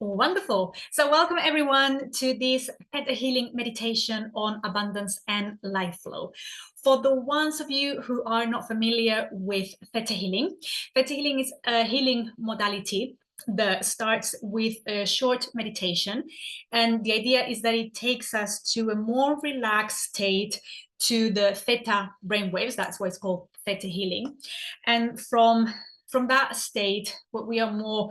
Wonderful. So welcome everyone to this Theta Healing Meditation on abundance and life flow. For the ones of you who are not familiar with Theta Healing is a healing modality that starts with a short meditation. And the idea is that it takes us to a more relaxed state, to the theta brainwaves. That's why it's called Theta Healing. And from that state, what we are more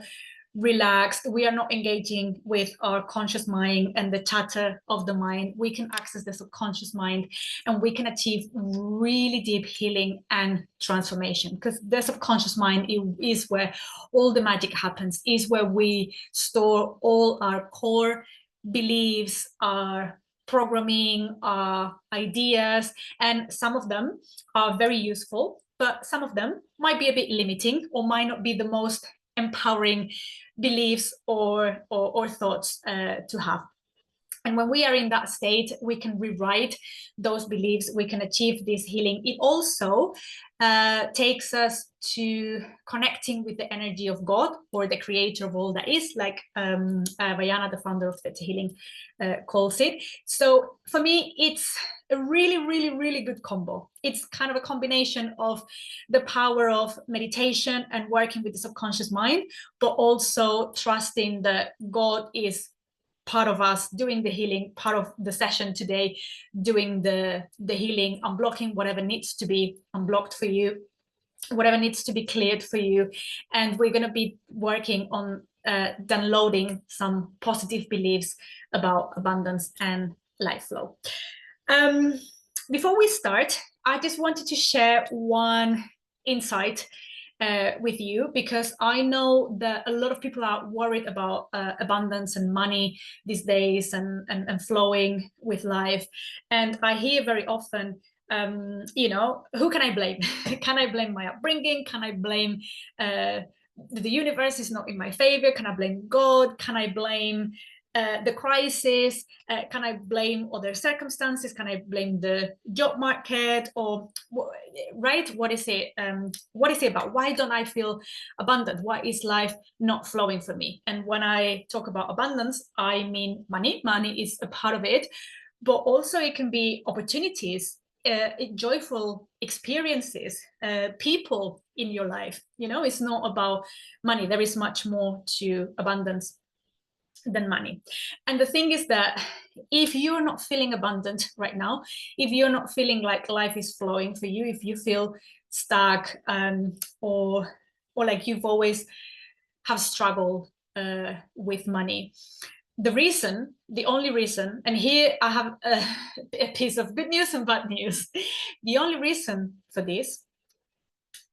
relaxed, we are not engaging with our conscious mind and the chatter of the mind. We can access the subconscious mind and we can achieve really deep healing and transformation, because the subconscious mind is where all the magic happens, is where we store all our core beliefs, our programming, our ideas, and some of them are very useful, but some of them might be a bit limiting or might not be the most empowering beliefs or thoughts to have. And when we are in that state, we can rewrite those beliefs, we can achieve this healing. It also takes us to connecting with the energy of God, or the creator of all that is, like Vayana, the founder of Theta Healing, calls it. So for me, it's a really, really, really good combo. It's kind of a combination of the power of meditation and working with the subconscious mind, but also trusting that God is part of us doing the healing, part of the session today, doing the healing, unblocking whatever needs to be unblocked for you, whatever needs to be cleared for you. And we're going to be working on downloading some positive beliefs about abundance and life flow. Before we start, I just wanted to share one insight with you, because I know that a lot of people are worried about abundance and money these days, and flowing with life. And I hear very often, who can I blame? Can I blame my upbringing? Can I blame the universe is not in my favor? Can I blame God? Can I blame the crisis? Can I blame other circumstances? Can I blame the job market? Or right, what is it? What is it about? Why don't I feel abundant? Why is life not flowing for me? And when I talk about abundance, I mean money. Money is a part of it, but also it can be opportunities, joyful experiences, people in your life. It's not about money. There is much more to abundance than money. And the thing is that if you're not feeling abundant right now, if you're not feeling like life is flowing for you, if you feel stuck, or like you've always have struggled with money, the only reason, and here I have a piece of good news and bad news. The only reason for this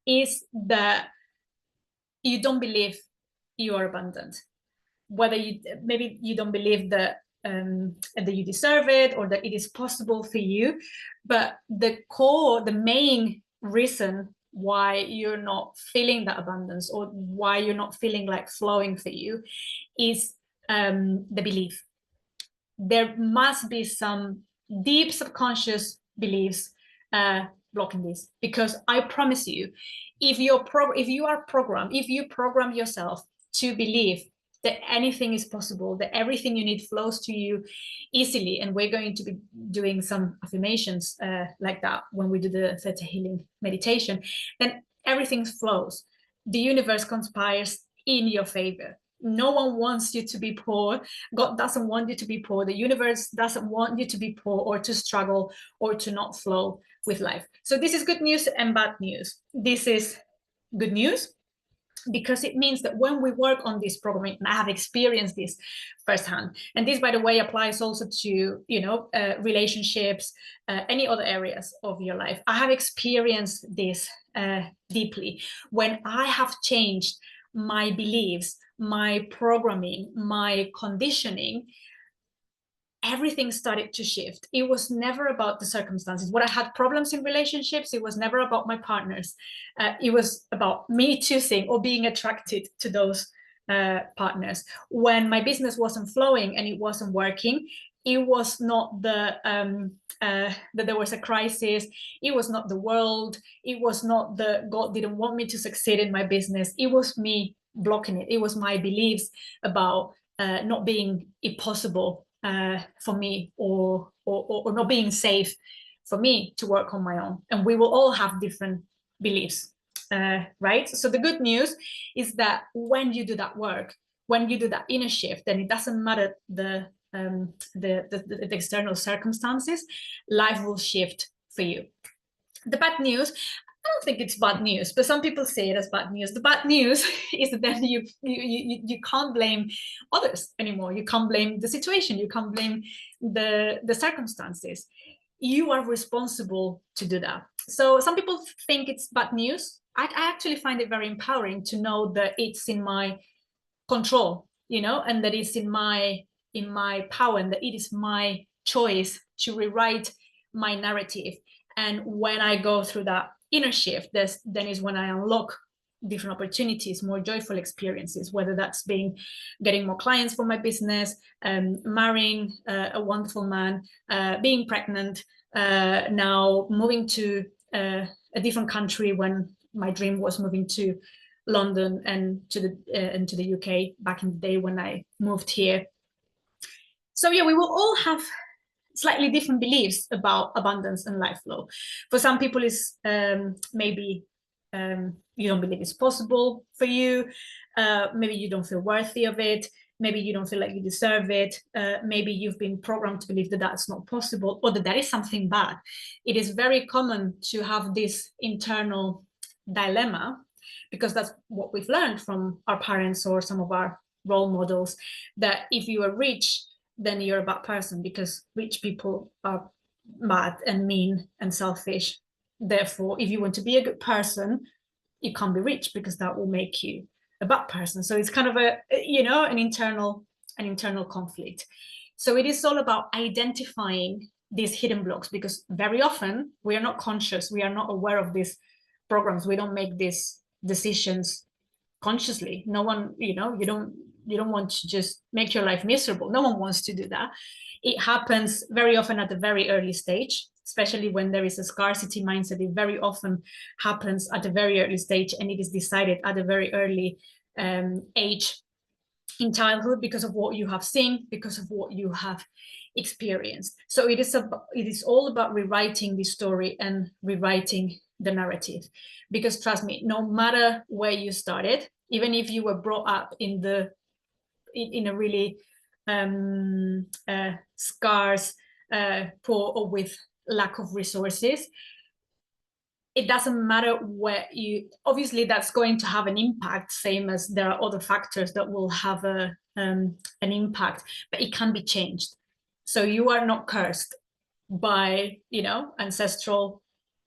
is that you don't believe you are abundant. Whether maybe you don't believe that you deserve it, or that it is possible for you, but the main reason why you're not feeling that abundance, or why you're not feeling like flowing for you, is the belief. There must be some deep subconscious beliefs blocking this, because I promise you, if you program yourself to believe that anything is possible, that everything you need flows to you easily, and we're going to be doing some affirmations like that when we do the Theta Healing Meditation, then everything flows. The universe conspires in your favor. No one wants you to be poor. God doesn't want you to be poor. The universe doesn't want you to be poor, or to struggle, or to not flow with life. So this is good news and bad news. This is good news, because it means that when we work on this programming, and I have experienced this firsthand, and this, by the way, applies also to relationships, any other areas of your life. I have experienced this deeply. When I have changed my beliefs, my programming, my conditioning, everything started to shift. It was never about the circumstances. When I had problems in relationships, it was never about my partners. It was about me choosing or being attracted to those partners. When my business wasn't flowing and it wasn't working, it was not that there was a crisis. It was not the world. It was not that God didn't want me to succeed in my business. It was me blocking it. It was my beliefs about not being impossible for me, or not being safe for me to work on my own. And we will all have different beliefs, right? So the good news is that when you do that work, when you do that inner shift, then it doesn't matter the external circumstances, life will shift for you. The bad news, I don't think it's bad news, but some people say it as bad news. The bad news is that then you can't blame others anymore. You can't blame the situation. You can't blame the circumstances. You are responsible to do that. So some people think it's bad news. I actually find it very empowering to know that it's in my control, you know, and that it's in my power, and that it is my choice to rewrite my narrative. And when I go through that inner shift, then is when I unlock different opportunities, more joyful experiences, whether that's getting more clients for my business, marrying a wonderful man, being pregnant, now moving to a different country when my dream was moving to London and to the UK back in the day when I moved here. So yeah, we will all have slightly different beliefs about abundance and life flow. For some people, it's maybe you don't believe it's possible for you. Maybe you don't feel worthy of it. Maybe you don't feel like you deserve it. Maybe you've been programmed to believe that that's not possible, or that is something bad. It is very common to have this internal dilemma, because that's what we've learned from our parents or some of our role models, that if you are rich, then you're a bad person, because rich people are bad and mean and selfish. Therefore, if you want to be a good person, you can't be rich, because that will make you a bad person. So it's kind of an internal conflict. So it is all about identifying these hidden blocks, because very often we are not conscious, we are not aware of these programs. We don't make these decisions consciously. No one, you don't want to just make your life miserable. No one wants to do that. It happens very often at the very early stage, especially when there is a scarcity mindset. It very often happens at a very early stage, and it is decided at a very early age in childhood, because of what you have seen, because of what you have experienced. So it is all about rewriting the story and rewriting the narrative. Because trust me, no matter where you started, even if you were brought up in a really scarce, poor, or with lack of resources, it doesn't matter where you, obviously that's going to have an impact, same as there are other factors that will have an impact, but it can be changed. So you are not cursed by ancestral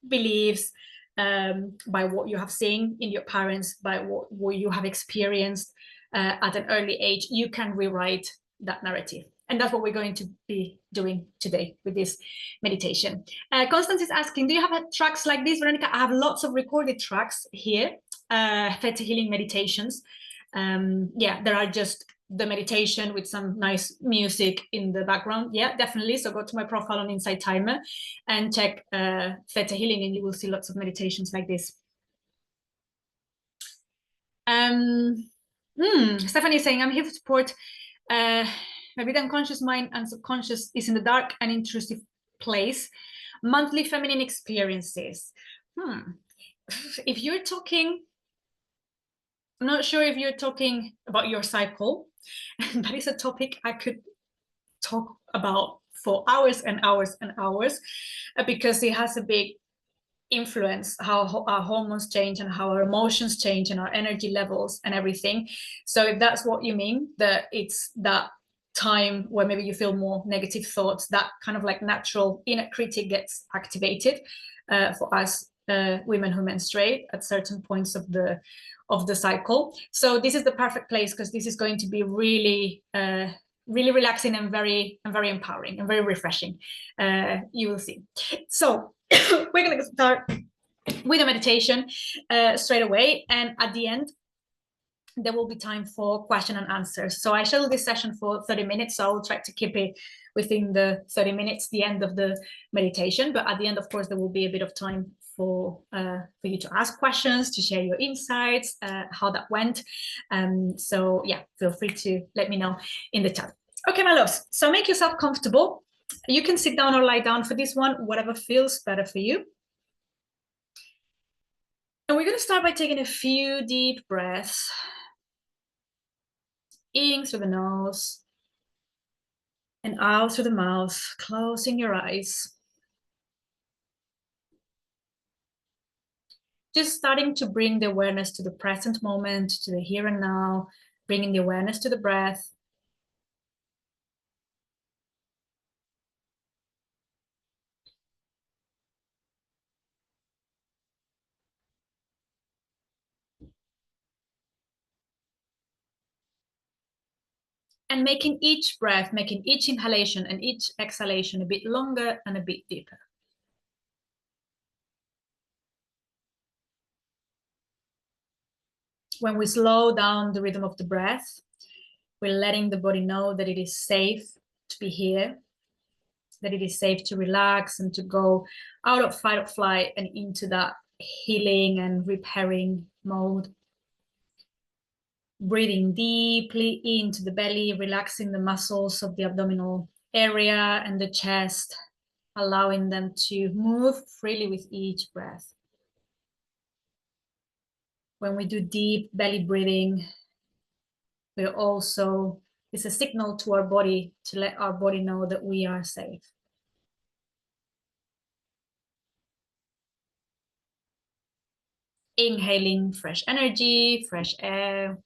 beliefs, by what you have seen in your parents, by what you have experienced at an early age. You can rewrite that narrative. And that's what we're going to be doing today with this meditation. Constance is asking, do you have tracks like this, Veronica? I have lots of recorded tracks here, Theta Healing Meditations. There are just the meditation with some nice music in the background. Yeah, definitely. So go to my profile on Insight Timer and check Theta Healing, and you will see lots of meditations like this. Stephanie is saying, I'm here to support my big unconscious mind and subconscious is in the dark and intrusive place. Monthly feminine experiences. If you're talking, I'm not sure if you're talking about your cycle. That is a topic I could talk about for hours and hours and hours, because it has a big influence how our hormones change and how our emotions change and our energy levels and everything. So if that's what you mean, that it's that time where maybe you feel more negative thoughts, that kind of like natural inner critic gets activated for us women who menstruate at certain points of the cycle. So this is the perfect place, because this is going to be really really relaxing and very empowering and very refreshing. You will see. So we're going to start with a meditation straight away, and at the end there will be time for question and answers. So I scheduled this session for 30 minutes, so I'll try to keep it within the 30 minutes, the end of the meditation. But at the end, of course, there will be a bit of time for you to ask questions, to share your insights, how that went. So yeah, feel free to let me know in the chat. Okay, my loves, so make yourself comfortable. You can sit down or lie down for this one, whatever feels better for you. And we're going to start by taking a few deep breaths in through the nose and out through the mouth, closing your eyes. Just starting to bring the awareness to the present moment, to the here and now, bringing the awareness to the breath. And making each breath, making each inhalation and each exhalation a bit longer and a bit deeper. When we slow down the rhythm of the breath, we're letting the body know that it is safe to be here, that it is safe to relax and to go out of fight or flight and into that healing and repairing mode. Breathing deeply into the belly, relaxing the muscles of the abdominal area and the chest, allowing them to move freely with each breath. When we do deep belly breathing, it's a signal to our body to let our body know that we are safe. Inhaling fresh energy, fresh air,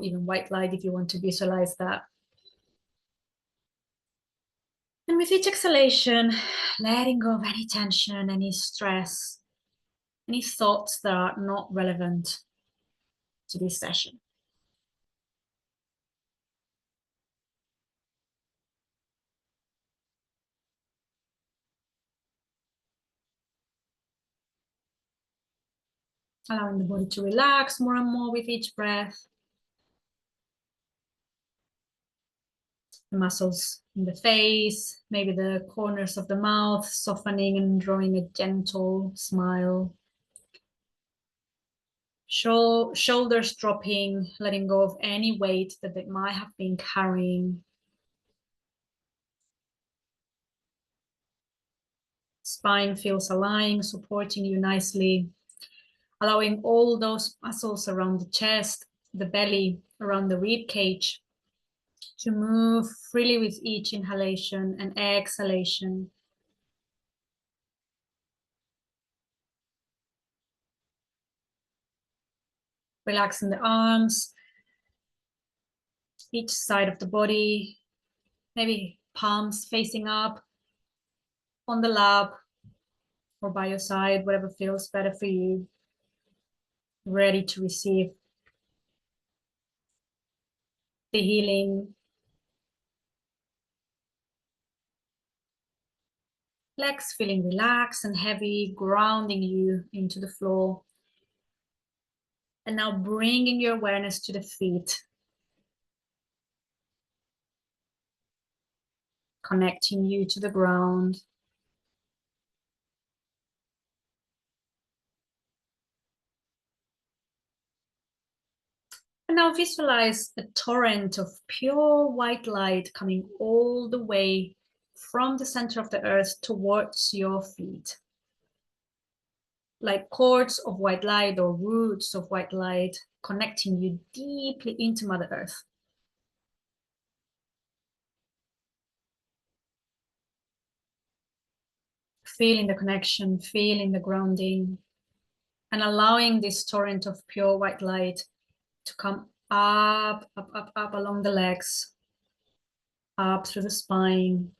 even white light if you want to visualize that. And with each exhalation, letting go of any tension, any stress, any thoughts that are not relevant to this session. Allowing the body to relax more and more with each breath. The muscles in the face, maybe the corners of the mouth, softening and drawing a gentle smile. Shoulders dropping, letting go of any weight that they might have been carrying. Spine feels aligned, supporting you nicely. Allowing all those muscles around the chest, the belly, around the rib cage to move freely with each inhalation and exhalation. Relaxing the arms, each side of the body, maybe palms facing up on the lap or by your side, whatever feels better for you. Ready to receive the healing. Legs feeling relaxed and heavy, grounding you into the floor. And now bringing your awareness to the feet. Connecting you to the ground. And now visualize a torrent of pure white light coming all the way from the center of the earth towards your feet. Like cords of white light or roots of white light connecting you deeply into Mother Earth. Feeling the connection, feeling the grounding, and allowing this torrent of pure white light to come up, up, up, up along the legs, up through the spine,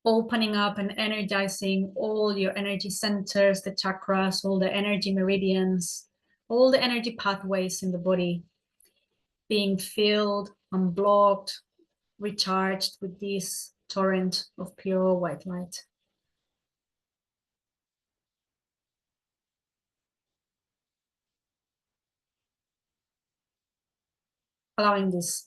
opening up and energizing all your energy centers, the chakras, all the energy meridians, all the energy pathways in the body, being filled, unblocked, recharged with this torrent of pure white light. Allowing this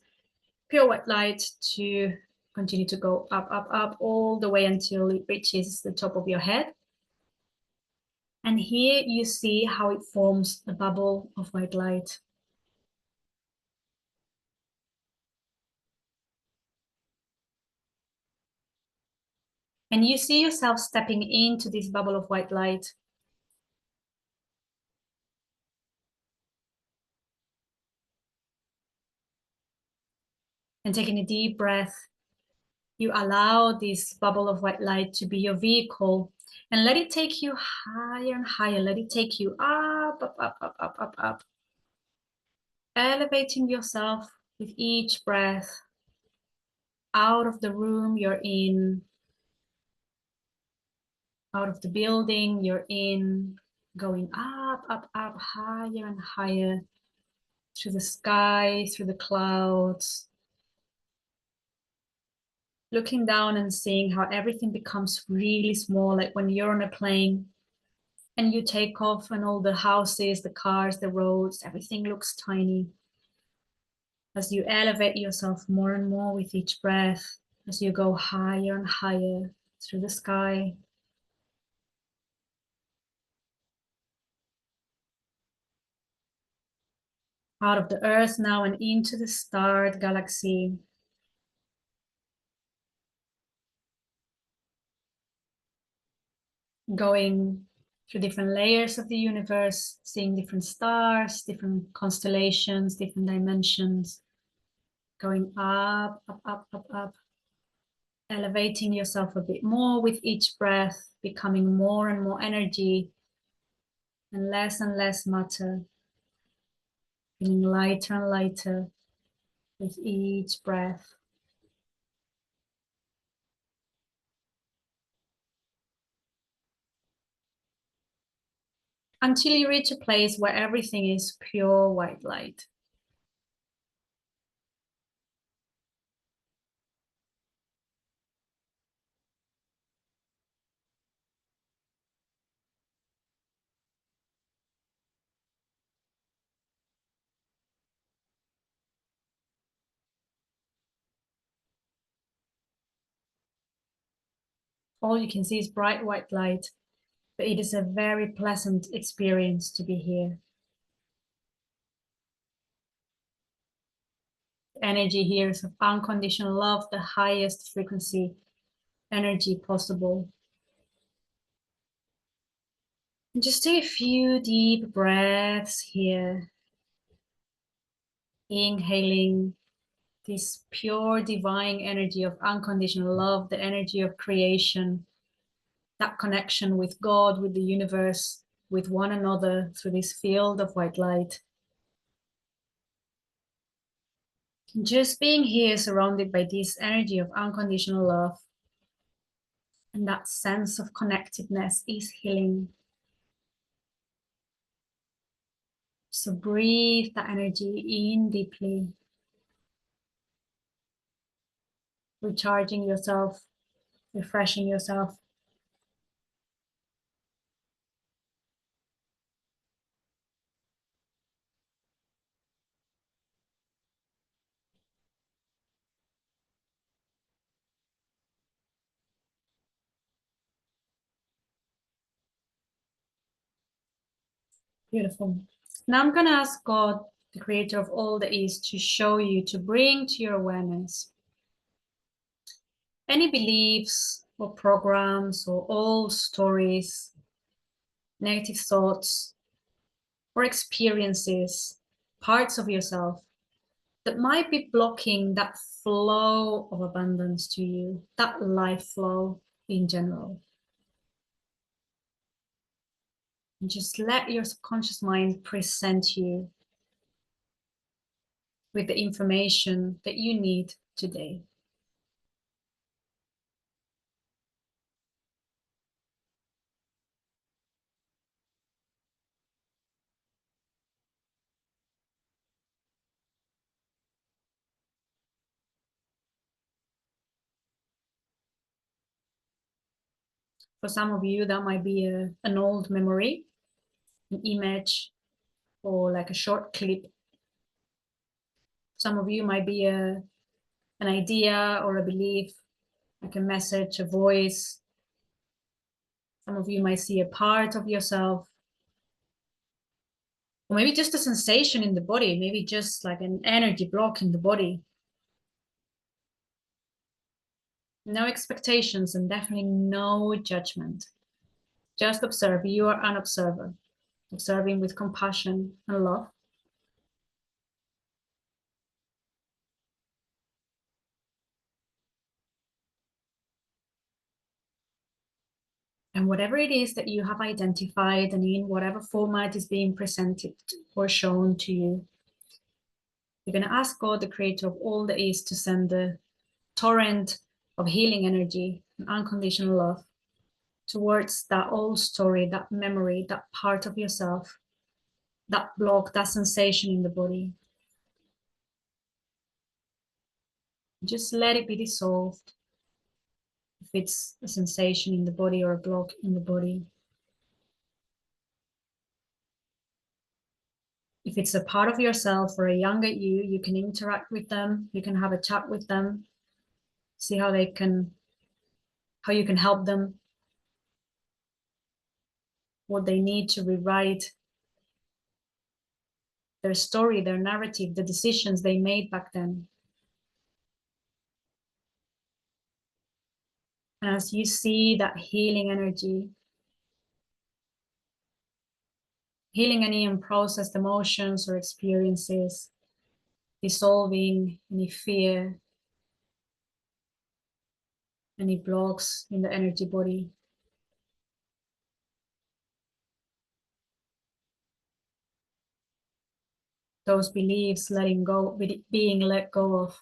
pure white light to Continue to go up, up, up, all the way until it reaches the top of your head. And here you see how it forms a bubble of white light. And you see yourself stepping into this bubble of white light. And taking a deep breath, you allow this bubble of white light to be your vehicle and let it take you higher and higher. Let it take you up, up, up, up, up, up, up. Elevating yourself with each breath out of the room you're in, out of the building you're in, going up, up, up, higher and higher through the sky, through the clouds, looking down and seeing how everything becomes really small, like when you're on a plane and you take off and all the houses, the cars, the roads, everything looks tiny. As you elevate yourself more and more with each breath, as you go higher and higher through the sky, out of the earth now and into the starred galaxy. Going through different layers of the universe, seeing different stars, different constellations, different dimensions, going up, up, up, up, up, elevating yourself a bit more with each breath, becoming more and more energy and less matter, feeling lighter and lighter with each breath. Until you reach a place where everything is pure white light. All you can see is bright white light, but it is a very pleasant experience to be here. The energy here is of unconditional love, the highest frequency energy possible. And just take a few deep breaths here, inhaling this pure divine energy of unconditional love, the energy of creation, that connection with God, with the universe, with one another through this field of white light. Just being here surrounded by this energy of unconditional love and that sense of connectedness is healing. So breathe that energy in deeply, recharging yourself, refreshing yourself. Beautiful. Now I'm going to ask God, the creator of all that is, to show you, to bring to your awareness any beliefs or programs or old stories, negative thoughts or experiences, parts of yourself that might be blocking that flow of abundance to you, that life flow in general. And just let your subconscious mind present you with the information that you need today. For some of you, that might be an old memory, an image, or like a short clip. Some of you might be an idea or a belief, like a message, a voice. Some of you might see a part of yourself, or maybe just a sensation in the body, maybe just like an energy block in the body. No expectations and definitely no judgment. Just observe. You are an observer, observing with compassion and love. And whatever it is that you have identified and in whatever format is being presented or shown to you, you're going to ask God, the creator of all that is, to send the torrent of healing energy and unconditional love towards that old story, that memory, that part of yourself, that block, that sensation in the body. Just let it be dissolved. If it's a sensation in the body or a block in the body. If it's a part of yourself or a younger you, you can interact with them, you can have a chat with them, see how you can help them, what they need to rewrite their story, their narrative, the decisions they made back then. And as you see that healing energy, healing any unprocessed emotions or experiences, dissolving any fear, any blocks in the energy body. Those beliefs letting go, being let go of.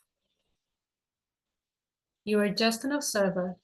You are just an observer.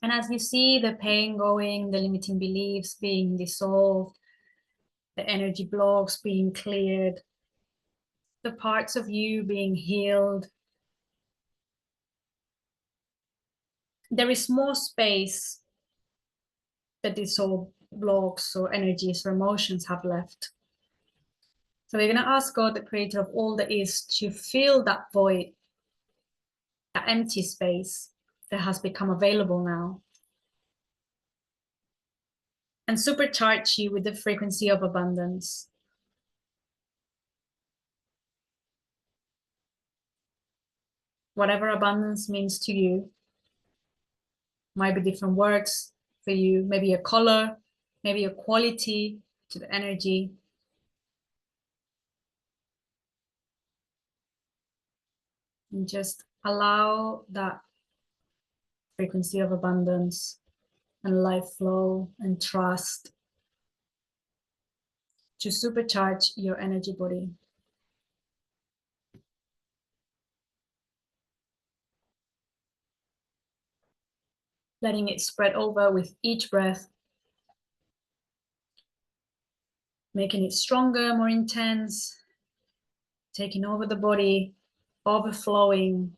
And as you see the pain going, the limiting beliefs being dissolved, the energy blocks being cleared, the parts of you being healed, there is more space that dissolved blocks or energies or emotions have left. So we're going to ask God, the creator of all that is, to fill that void, that empty space that has become available now, and supercharge you with the frequency of abundance. Whatever abundance means to you, might be different words for you, maybe a color, maybe a quality to the energy. And just allow that frequency of abundance and life flow and trust to supercharge your energy body. Letting it spread over with each breath, making it stronger, more intense, taking over the body, overflowing.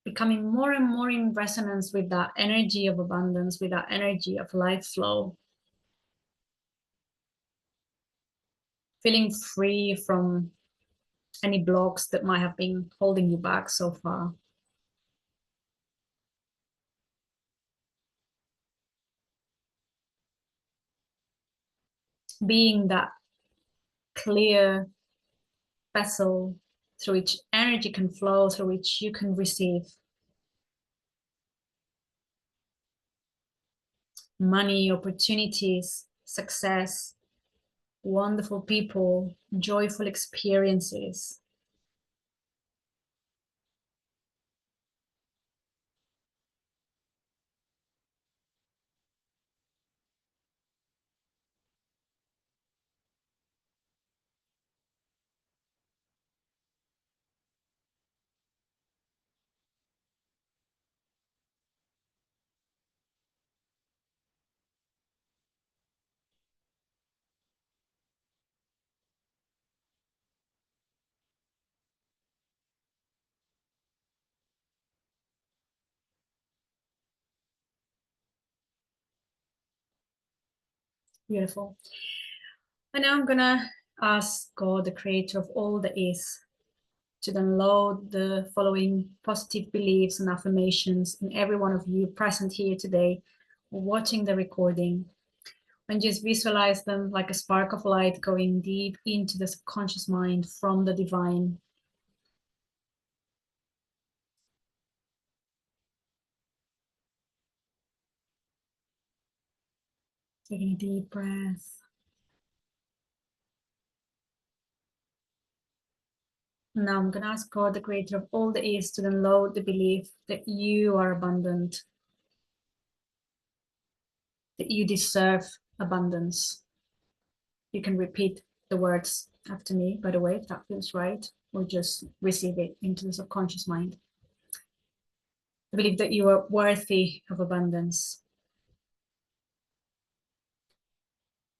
Becoming more and more in resonance with that energy of abundance, with that energy of life flow. Feeling free from any blocks that might have been holding you back so far. Being that clear vessel through which energy can flow, through which you can receive. money, opportunities, success, wonderful people, joyful experiences. Beautiful. And now I'm gonna ask God, the creator of all that is, to download the following positive beliefs and affirmations in every one of you present here today, watching the recording, and just visualize them like a spark of light going deep into the subconscious mind from the divine. Taking a deep breath. Now I'm going to ask God, the creator of all that is, to download the belief that you are abundant, that you deserve abundance. You can repeat the words after me, by the way, if that feels right, or just receive it into the subconscious mind. I believe that you are worthy of abundance,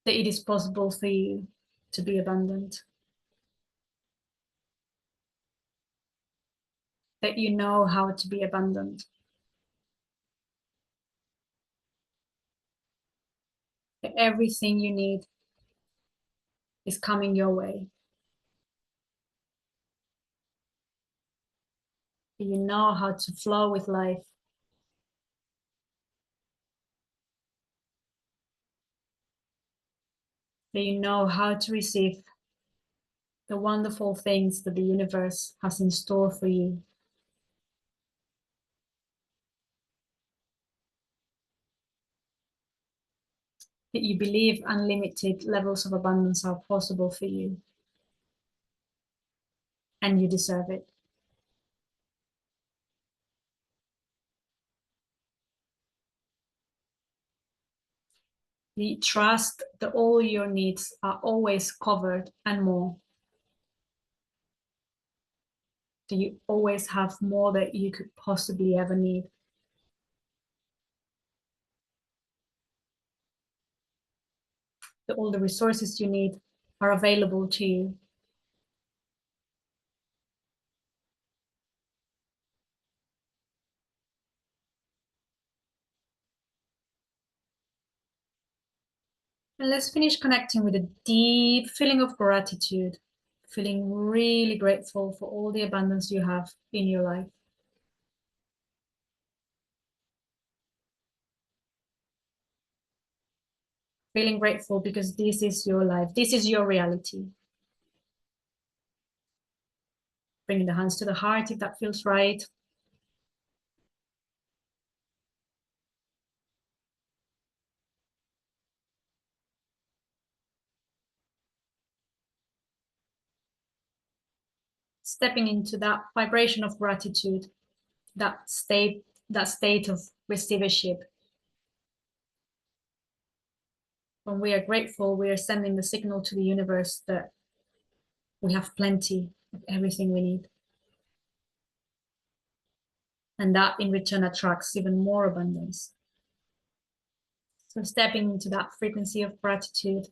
that it is possible for you to be abundant, that you know how to be abundant, that everything you need is coming your way, that you know how to flow with life, that you know how to receive the wonderful things that the universe has in store for you. That you believe unlimited levels of abundance are possible for you, and you deserve it. You trust that all your needs are always covered and more. That you always have more that you could possibly ever need. That all the resources you need are available to you. And let's finish connecting with a deep feeling of gratitude, feeling really grateful for all the abundance you have in your life. Feeling grateful because this is your life, this is your reality. Bringing the hands to the heart if that feels right. Stepping into that vibration of gratitude, that state of receivership. When we are grateful, we are sending the signal to the universe that we have plenty of everything we need. And that in return attracts even more abundance. So stepping into that frequency of gratitude.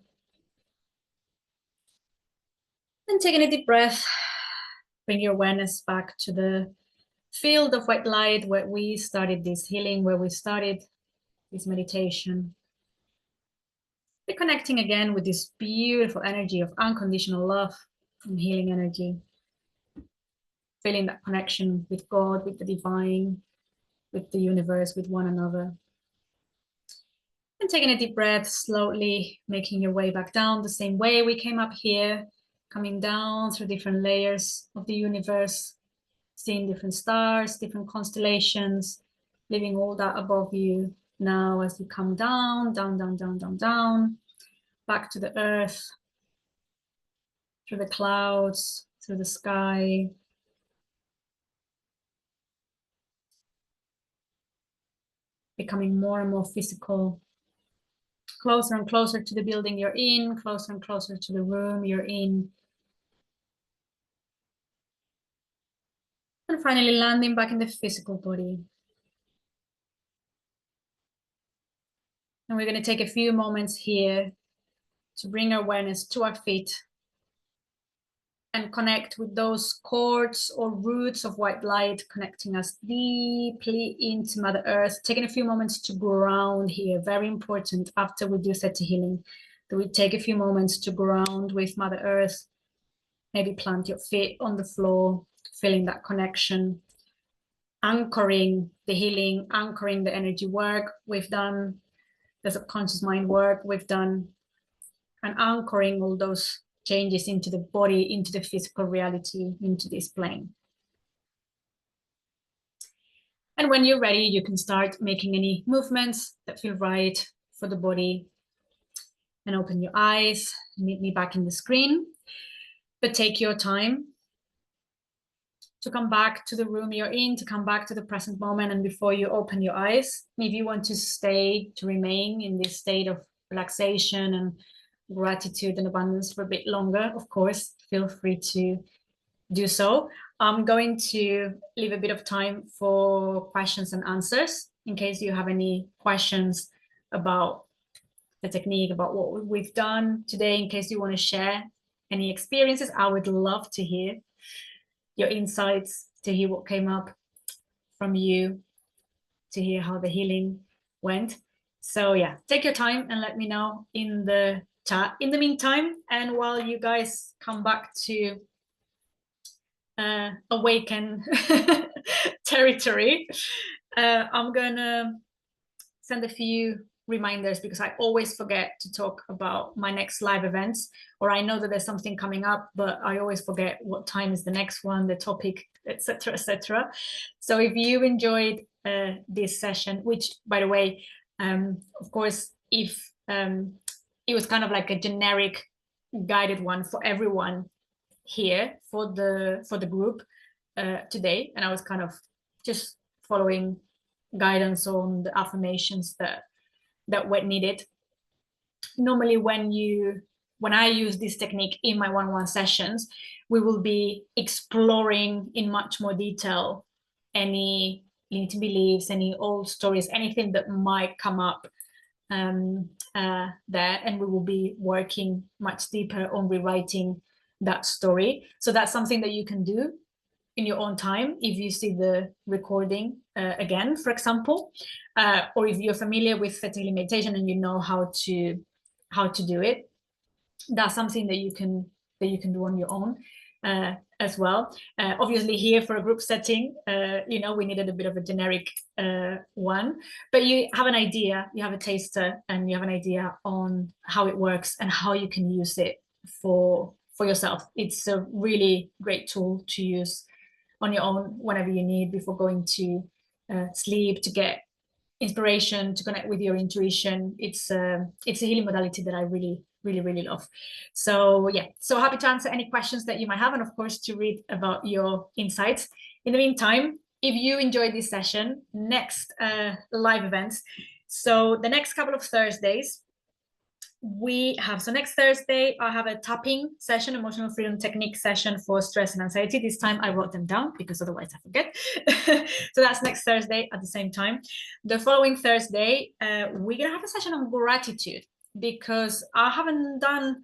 And taking a deep breath, bring your awareness back to the field of white light where we started this healing, where we started this meditation. Reconnecting again with this beautiful energy of unconditional love and healing energy. Feeling that connection with God, with the divine, with the universe, with one another. And taking a deep breath, slowly making your way back down the same way we came up here, coming down through different layers of the universe, seeing different stars, different constellations, leaving all that above you, Now, as you come down, down, down, down, down, down, back to the earth, through the clouds, through the sky, becoming more and more physical, closer and closer to the building you're in, closer and closer to the room you're in. And finally landing back in the physical body. And we're going to take a few moments here to bring awareness to our feet and connect with those cords or roots of white light, connecting us deeply into Mother Earth. Taking a few moments to ground here, very important after we do Theta Healing, that we take a few moments to ground with Mother Earth. Maybe plant your feet on the floor, feeling that connection, anchoring the healing, anchoring the energy work we've done, the subconscious mind work we've done, and anchoring all those changes into the body, into the physical reality, into this plane. And when you're ready, you can start making any movements that feel right for the body. And open your eyes, meet me back in the screen. But take your time to come back to the room you're in, to come back to the present moment. And before you open your eyes, if you want to stay, to remain in this state of relaxation and gratitude and abundance for a bit longer, of course, feel free to do so. I'm going to leave a bit of time for questions and answers in case you have any questions about the technique, about what we've done today, in case you want to share any experiences. I would love to hear your insights, to hear what came up from you, to hear how the healing went. So yeah, take your time and let me know in the chat. In the meantime, and while you guys come back to awaken territory, I'm gonna send a few reminders because I always forget to talk about my next live events, or I know that there's something coming up, but I always forget what time is the next one, the topic, etc., etc. So if you enjoyed this session, which by the way, of course, if it was kind of like a generic guided one for everyone here for the group today, and I was kind of just following guidance on the affirmations that were needed. Normally when I use this technique in my one-on-one sessions, we will be exploring in much more detail any limiting beliefs, any old stories, anything that might come up there, and we will be working much deeper on rewriting that story. So that's something that you can do in your own time if you see the recording again, for example, or if you're familiar with Theta Healing Meditation and you know how to do it. That's something that you can do on your own as well. Obviously here for a group setting, we needed a bit of a generic one, but you have an idea, you have a taster, and you have an idea on how it works and how you can use it for yourself. It's a really great tool to use on your own whenever you need, before going to sleep, to get inspiration, to connect with your intuition. It's a healing modality that I really love. So yeah, so happy to answer any questions that you might have, and of course to read about your insights. In the meantime, if you enjoyed this session, next live events, so the next couple of Thursdays we have, so next Thursday I have a tapping session, emotional freedom technique session for stress and anxiety. This time I wrote them down because otherwise I forget. So that's next Thursday at the same time. The following Thursday we're gonna have a session on gratitude, because I haven't done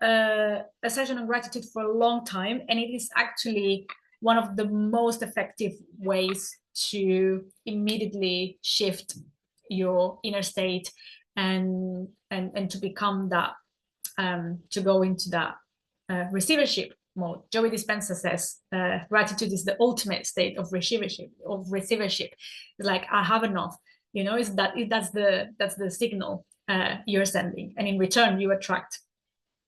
a session on gratitude for a long time, and it is actually one of the most effective ways to immediately shift your inner state and to become that, to go into that receivership mode. Joey Dispenza says gratitude is the ultimate state of receivership. It's like, I have enough, is that that's the signal you're sending, and in return you attract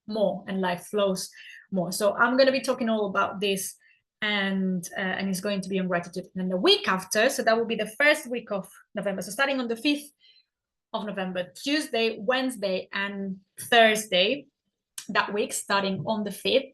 more and life flows more. So I'm going to be talking all about this and it's going to be on gratitude. And then the week after, so that will be the first week of November. So starting on the 5th of November, Tuesday, Wednesday, and Thursday, that week, starting on the 5th,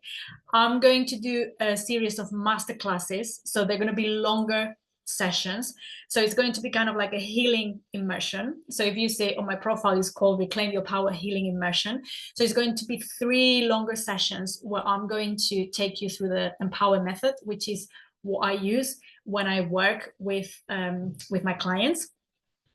I'm going to do a series of masterclasses. So they're going to be longer sessions. So it's going to be kind of like a healing immersion. So if you say on my profile, it's called Reclaim Your Power Healing Immersion. So it's going to be 3 longer sessions where I'm going to take you through the Empower method, which is what I use when I work with my clients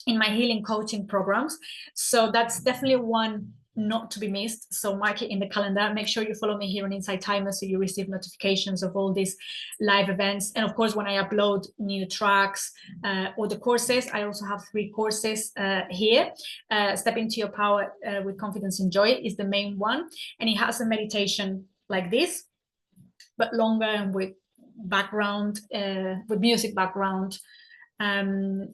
in my healing coaching programs. So that's definitely one not to be missed. So mark it in the calendar. Make sure you follow me here on Inside Timer so you receive notifications of all these live events. And of course, when I upload new tracks or the courses, I also have 3 courses here. Step into Your Power with Confidence and Joy is the main one. And it has a meditation like this, but longer and with background, with music background. And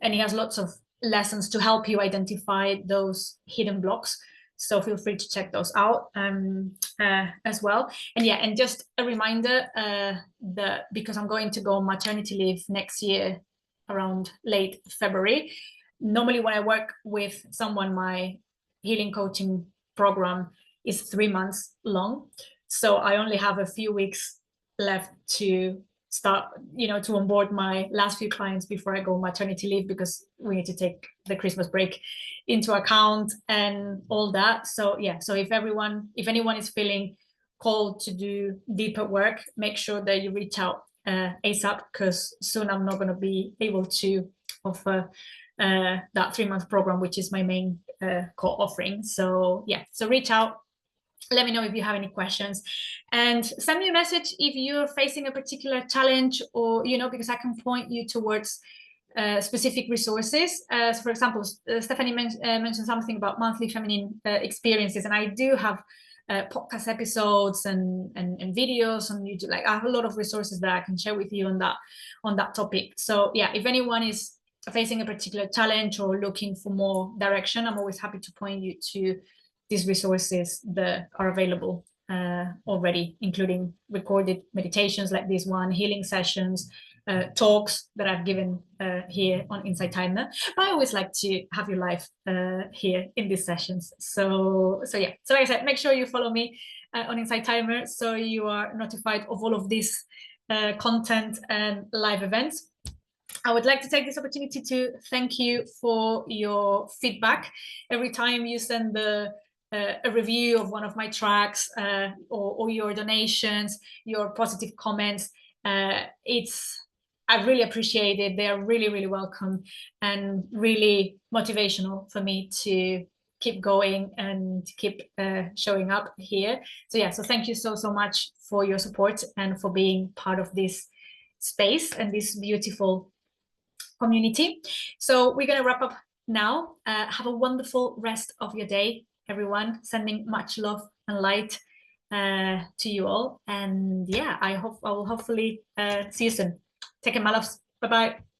he has lots of lessons to help you identify those hidden blocks. So feel free to check those out as well. And yeah, and just a reminder that because I'm going to go on maternity leave next year around late February, normally when I work with someone, my healing coaching program is 3 months long. So I only have a few weeks left to start, to onboard my last few clients before I go maternity leave, because we need to take the Christmas break into account and all that. So yeah, so if anyone is feeling called to do deeper work, make sure that you reach out ASAP, because soon I'm not going to be able to offer that 3-month program, which is my main core offering. So yeah, so reach out. Let me know if you have any questions, and send me a message if you're facing a particular challenge, or because I can point you towards specific resources. So for example, Stephanie mentioned something about monthly feminine experiences, and I do have podcast episodes and videos on YouTube. Like I have a lot of resources that I can share with you on that topic. So yeah, if anyone is facing a particular challenge or looking for more direction, I'm always happy to point you to these resources that are available already, including recorded meditations like this one, healing sessions, talks that I've given here on Inside Timer. I always like to have you live here in these sessions. So yeah, so like I said, make sure you follow me on Inside Timer so you are notified of all of this content and live events. I would like to take this opportunity to thank you for your feedback. Every time you send a review of one of my tracks or your donations, your positive comments, I really appreciate it. They are really, really welcome and really motivational for me to keep going and keep showing up here. So yeah, so thank you so much for your support and for being part of this space and this beautiful community. So we're going to wrap up now. Have a wonderful rest of your day, everyone. Sending much love and light to you all. And yeah, I will hopefully see you soon. Take care, my loves. Bye-bye.